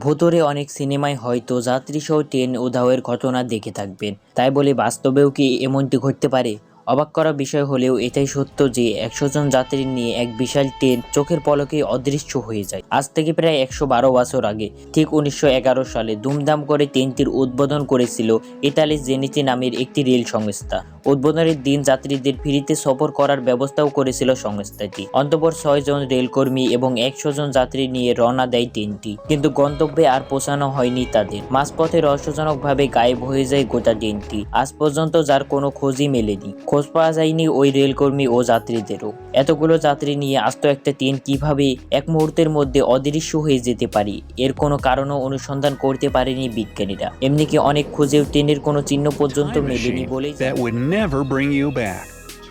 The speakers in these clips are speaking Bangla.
ভূতরে অনেক সিনেমায় হয়তো যাত্রীসহ ট্রেন উধাওয়ের ঘটনা দেখে থাকবেন, তাই বলে বাস্তবেও কি এমনটি ঘটতে পারে? অবাক করা বিষয় হলেও এটাই সত্য যে 100 জন যাত্রী নিয়ে এক বিশাল ট্রেন চোখের পলকে অদৃশ্য হয়ে যায়। আজ থেকে প্রায় 112 বছর আগে ঠিক 1911 সালে দুমদাম করে ট্রেনটির উদ্বোধন করেছিল ইতালির জেনেটি নামের একটি রেল সংস্থা। উদ্বোধনের দিন যাত্রীদের ফ্রিতে সফর করার ব্যবস্থাও করেছিল সংস্থাটি। অন্তঃপর 6 জন রেলকর্মী এবং 100 জন যাত্রী নিয়ে রওনা দেয় ট্রেনটি, কিন্তু গন্তব্যে আর পৌঁছানো হয়নি তাদের। মাঝপথে রহস্যজনকভাবে গায়েব হয়ে যায় গোটা ট্রেনটি। আজ পর্যন্ত যার কোনো খোঁজই মেলেনি। খোঁজ পাওয়া যায়নি ওই রেলকর্মী ও যাত্রীদেরও। এতগুলো যাত্রী নিয়ে আস্ত একটা ট্রেন কিভাবে এক মুহূর্তের মধ্যে অদৃশ্য হয়ে যেতে পারে, এর কোনো কারণও অনুসন্ধান করতে পারেনি বিজ্ঞানীরা। এমনিকি অনেক খুঁজেও ট্রেনের কোনো চিহ্ন পর্যন্ত মেলেনি বলেই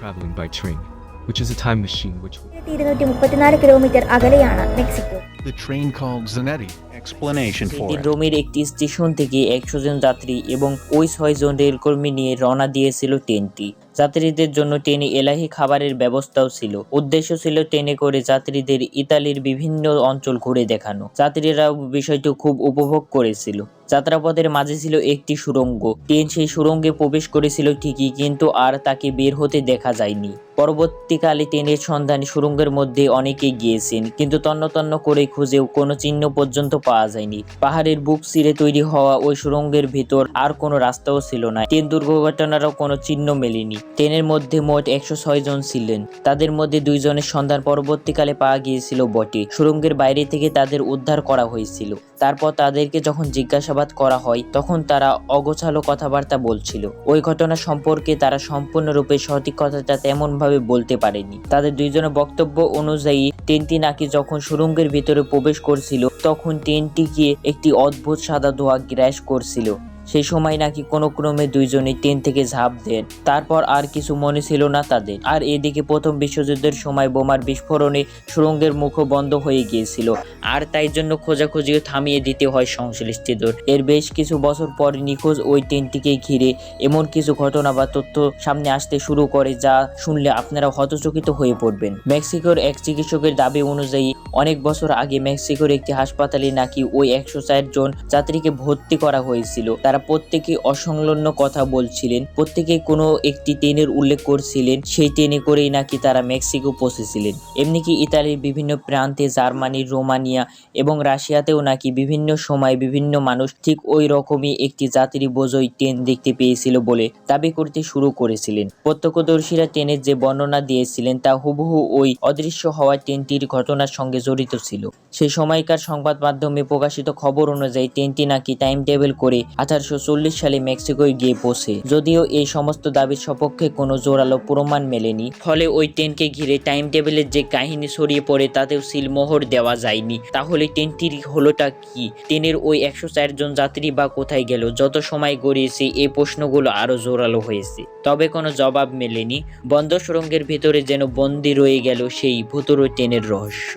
traveling by train, which is a time machine which 234 kilometre അകലെയാണ് Mexico. The train called Zenetti. Explanation for it. রোমের একটি স্টেশন থেকে 100 জন যাত্রী এবং ওই 6 জন রেলকর্মী নিয়ে রওনা দিয়েছিল ট্রেনটি। যাত্রীদের জন্য ট্রেনে এলাহি খাবারের ব্যবস্থাও ছিল। উদ্দেশ্য ছিল ট্রেনে করে যাত্রীদের ইতালির বিভিন্ন অঞ্চল ঘুরে দেখানো। যাত্রীরাও বিষয়টি খুব উপভোগ করেছিল। যাত্রাপথের মাঝে ছিল একটি সুড়ঙ্গ। ট্রেন সেই সুড়ঙ্গে প্রবেশ করেছিল ঠিকই, কিন্তু আর তাকে বের হতে দেখা যায়নি। পরবর্তীকালে ট্রেনের সন্ধানে সুড়ঙ্গের মধ্যে অনেকে গিয়েছেন, কিন্তু তন্ন করে খুঁজেও কোনো চিহ্ন পর্যন্ত পাওয়া যায়নি। পাহাড়ের বুক চিরে তৈরি হওয়া ওই সুড়ঙ্গের ভিতর আর কোনো রাস্তাও ছিল না। ট্রেন দুর্ঘটনারও কোনো চিহ্ন মেলেনি। ট্রেনের মধ্যে মোট 106 জন ছিলেন, তাদের মধ্যে 2 জনের সন্ধান পরবর্তীকালে পাওয়া গিয়েছিল বটে। সুড়ঙ্গের বাইরে থেকে তাদের উদ্ধার করা হয়েছিল। তারপর তাদেরকে যখন জিজ্ঞাসাবাদ করা হয় তখন তারা অগোছালো কথাবার্তা বলছিল। ওই ঘটনা সম্পর্কে তারা সম্পূর্ণরূপে সঠিক কথাটা তেমন ভাবে বলতে পারেনি। তাদের 2 জনের বক্তব্য অনুযায়ী ট্রেনটি নাকি যখন সুড়ঙ্গের ভিতরে প্রবেশ করছিল তখন ট্রেনটিকে একটি অদ্ভুত সাদা ধোঁয়া গ্রাস করছিল। সেই সময় নাকি কোনো ক্রমে 2 জনে ট্রেন থেকে ঝাঁপ দেন। তারপর আর কিছু মনে ছিল না তাদের। আর এদিকে প্রথম বিশ্বযুদ্ধের সময় বোমার বিস্ফোরণে সুড়ঙ্গের মুখও বন্ধ হয়ে গিয়েছিল, আর তাই জন্য খোঁজাখুঁজিও থামিয়ে দিতে হয় সংশ্লিষ্টদের। এর বেশ কিছু বছর পর নিখোঁজ ওই ট্রেনটিকে ঘিরে এমন কিছু ঘটনা বা তথ্য সামনে আসতে শুরু করে যা শুনলে আপনারা হতচকিত হয়ে পড়বেন। মেক্সিকোর এক চিকিৎসকের দাবি অনুযায়ী অনেক বছর আগে মেক্সিকোর একটি হাসপাতালে নাকি ওই 104 জন যাত্রীকে ভর্তি করা হয়েছিল। তারা প্রত্যেকে অসংলগ্ন কথা বলছিলেন, প্রত্যেকে কোনো একটি ট্রেনের উল্লেখ করছিলেন। সেই ট্রেনে করেই নাকি তারা মেক্সিকো পৌঁছেছিলেন। এমনিকি ইতালির বিভিন্ন প্রান্তে, জার্মানি, রোমানিয়া এবং রাশিয়াতেও নাকি বিভিন্ন সময় বিভিন্ন মানুষ ঠিক ওই রকমই একটি যাত্রী বোঝাই ট্রেন দেখতে পেয়েছিল বলে দাবি করতে শুরু করেছিলেন। প্রত্যক্ষদর্শীরা ট্রেনের যে বর্ণনা দিয়েছিলেন তা হুবহু ওই অদৃশ্য হওয়া ট্রেনটির ঘটনার সঙ্গে জড়িত ছিল। সেই সময়কার সংবাদ মাধ্যমে প্রকাশিত খবর অনুযায়ী ট্রেনটি নাকি টাইম টেবিল করে 1840 সালে মেক্সিকোয় গিয়ে পৌঁছে। যদিও এই সমস্ত দাবির সপক্ষে কোনো জোরালো প্রমাণ মেলেনি, ফলে ওই ট্রেনকে ঘিরে টাইম টেবিলের যে কাহিনী ছড়িয়ে পড়ে তাতেও সিলমোহর দেওয়া যায়নি। তাহলে ট্রেনটির হলোটা কি? ট্রেনের ওই 104 জন যাত্রী বা কোথায় গেল? যত সময় গড়িয়েছে এই প্রশ্নগুলো আরো জোরালো হয়েছে, তবে কোনো জবাব মেলেনি। বন্ধ সুড়ঙ্গের ভিতরে যেন বন্দী রয়ে গেল সেই ভুতুড়ে ট্রেনের রহস্য।